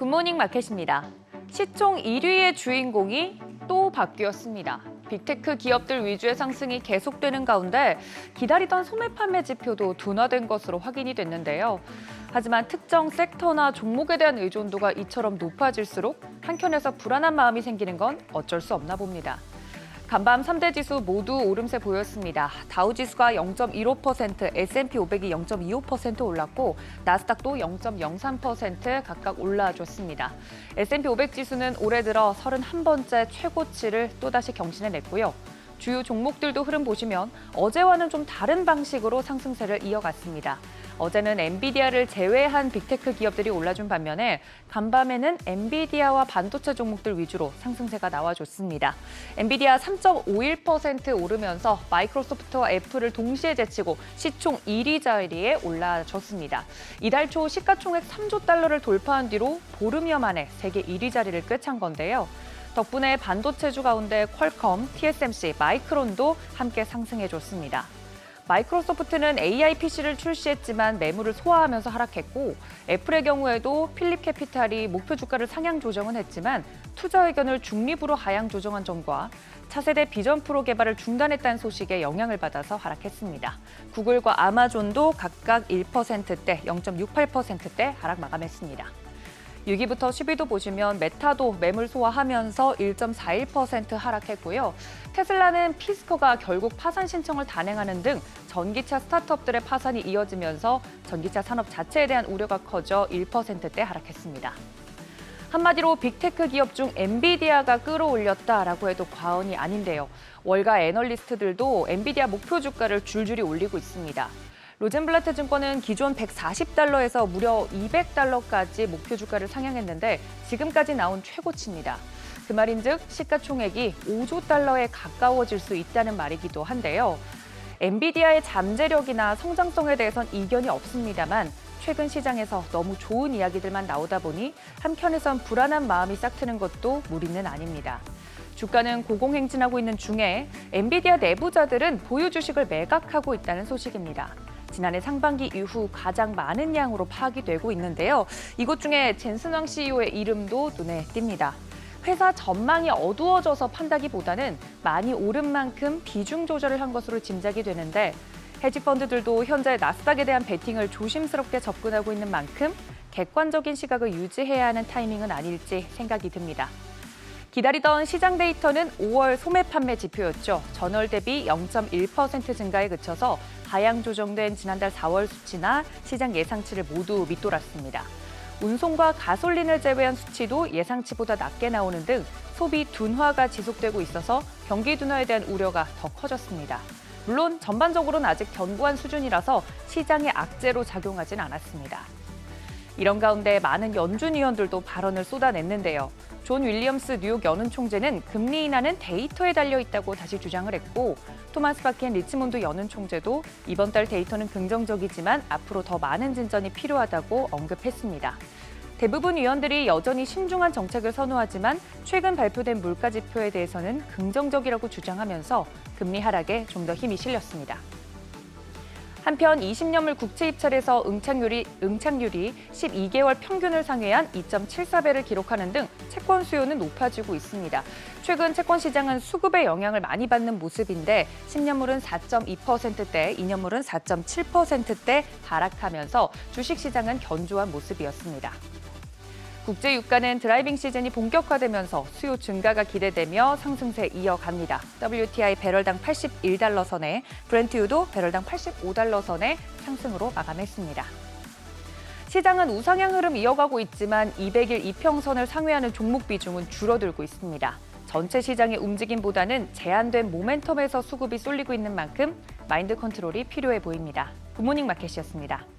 굿모닝 마켓입니다. 시총 1위의 주인공이 또 바뀌었습니다. 빅테크 기업들 위주의 상승이 계속되는 가운데 기다리던 소매 판매 지표도 둔화된 것으로 확인이 됐는데요. 하지만 특정 섹터나 종목에 대한 의존도가 이처럼 높아질수록 한켠에서 불안한 마음이 생기는 건 어쩔 수 없나 봅니다. 간밤 3대 지수 모두 오름세 보였습니다. 다우지수가 0.15%, S&P 500이 0.25% 올랐고 나스닥도 0.03% 각각 올라줬습니다. S&P 500 지수는 올해 들어 31번째 최고치를 또다시 경신해냈고요. 주요 종목들도 흐름 보시면 어제와는 좀 다른 방식으로 상승세를 이어갔습니다. 어제는 엔비디아를 제외한 빅테크 기업들이 올라준 반면에 간밤에는 엔비디아와 반도체 종목들 위주로 상승세가 나와줬습니다. 엔비디아 3.51% 오르면서 마이크로소프트와 애플을 동시에 제치고 시총 1위 자리에 올라졌습니다. 이달 초 시가총액 3조 달러를 돌파한 뒤로 보름여 만에 세계 1위 자리를 꿰찬 건데요. 덕분에 반도체주 가운데 퀄컴, TSMC, 마이크론도 함께 상승해줬습니다. 마이크로소프트는 AI PC를 출시했지만 매물을 소화하면서 하락했고 애플의 경우에도 필립캐피탈이 목표 주가를 상향 조정은 했지만 투자 의견을 중립으로 하향 조정한 점과 차세대 비전 프로 개발을 중단했다는 소식에 영향을 받아서 하락했습니다. 구글과 아마존도 각각 1%대, 0.68%대 하락 마감했습니다. 6위부터 10위도 보시면 메타도 매물 소화하면서 1.41% 하락했고요. 테슬라는 피스커가 결국 파산 신청을 단행하는 등 전기차 스타트업들의 파산이 이어지면서 전기차 산업 자체에 대한 우려가 커져 1%대 하락했습니다. 한마디로 빅테크 기업 중 엔비디아가 끌어올렸다라고 해도 과언이 아닌데요. 월가 애널리스트들도 엔비디아 목표 주가를 줄줄이 올리고 있습니다. 로젠블라트 증권은 기존 140달러에서 무려 200달러까지 목표 주가를 상향했는데 지금까지 나온 최고치입니다. 그 말인즉 시가총액이 5조 달러에 가까워질 수 있다는 말이기도 한데요. 엔비디아의 잠재력이나 성장성에 대해선 이견이 없습니다만 최근 시장에서 너무 좋은 이야기들만 나오다 보니 한켠에선 불안한 마음이 싹트는 것도 무리는 아닙니다. 주가는 고공행진하고 있는 중에 엔비디아 내부자들은 보유 주식을 매각하고 있다는 소식입니다. 지난해 상반기 이후 가장 많은 양으로 파악이 되고 있는데요. 이곳 중에 젠슨 황 CEO의 이름도 눈에 띕니다. 회사 전망이 어두워져서 판다기보다는 많이 오른 만큼 비중 조절을 한 것으로 짐작이 되는데 헤지펀드들도 현재 나스닥에 대한 베팅을 조심스럽게 접근하고 있는 만큼 객관적인 시각을 유지해야 하는 타이밍은 아닐지 생각이 듭니다. 기다리던 시장 데이터는 5월 소매 판매 지표였죠. 전월 대비 0.1% 증가에 그쳐서 하향 조정된 지난달 4월 수치나 시장 예상치를 모두 밑돌았습니다. 운송과 가솔린을 제외한 수치도 예상치보다 낮게 나오는 등 소비 둔화가 지속되고 있어서 경기 둔화에 대한 우려가 더 커졌습니다. 물론 전반적으로는 아직 견고한 수준이라서 시장의 악재로 작용하진 않았습니다. 이런 가운데 많은 연준 위원들도 발언을 쏟아냈는데요. 존 윌리엄스 뉴욕 연은 총재는 금리 인하는 데이터에 달려 있다고 다시 주장을 했고 토마스 바켄 리치몬드 연은 총재도 이번 달 데이터는 긍정적이지만 앞으로 더 많은 진전이 필요하다고 언급했습니다. 대부분 위원들이 여전히 신중한 정책을 선호하지만 최근 발표된 물가 지표에 대해서는 긍정적이라고 주장하면서 금리 하락에 좀 더 힘이 실렸습니다. 한편 20년물 국채 입찰에서 응착률이 12개월 평균을 상회한 2.74배를 기록하는 등 채권 수요는 높아지고 있습니다. 최근 채권 시장은 수급의 영향을 많이 받는 모습인데 10년물은 4.2%대, 2년물은 4.7%대 하락하면서 주식시장은 견조한 모습이었습니다. 국제 유가는 드라이빙 시즌이 본격화되면서 수요 증가가 기대되며 상승세 이어갑니다. WTI 배럴당 81달러 선에, 브렌트유도 배럴당 85달러 선에 상승으로 마감했습니다. 시장은 우상향 흐름 이어가고 있지만 200일 이평선을 상회하는 종목 비중은 줄어들고 있습니다. 전체 시장의 움직임보다는 제한된 모멘텀에서 수급이 쏠리고 있는 만큼 마인드 컨트롤이 필요해 보입니다. 굿모닝 마켓이었습니다.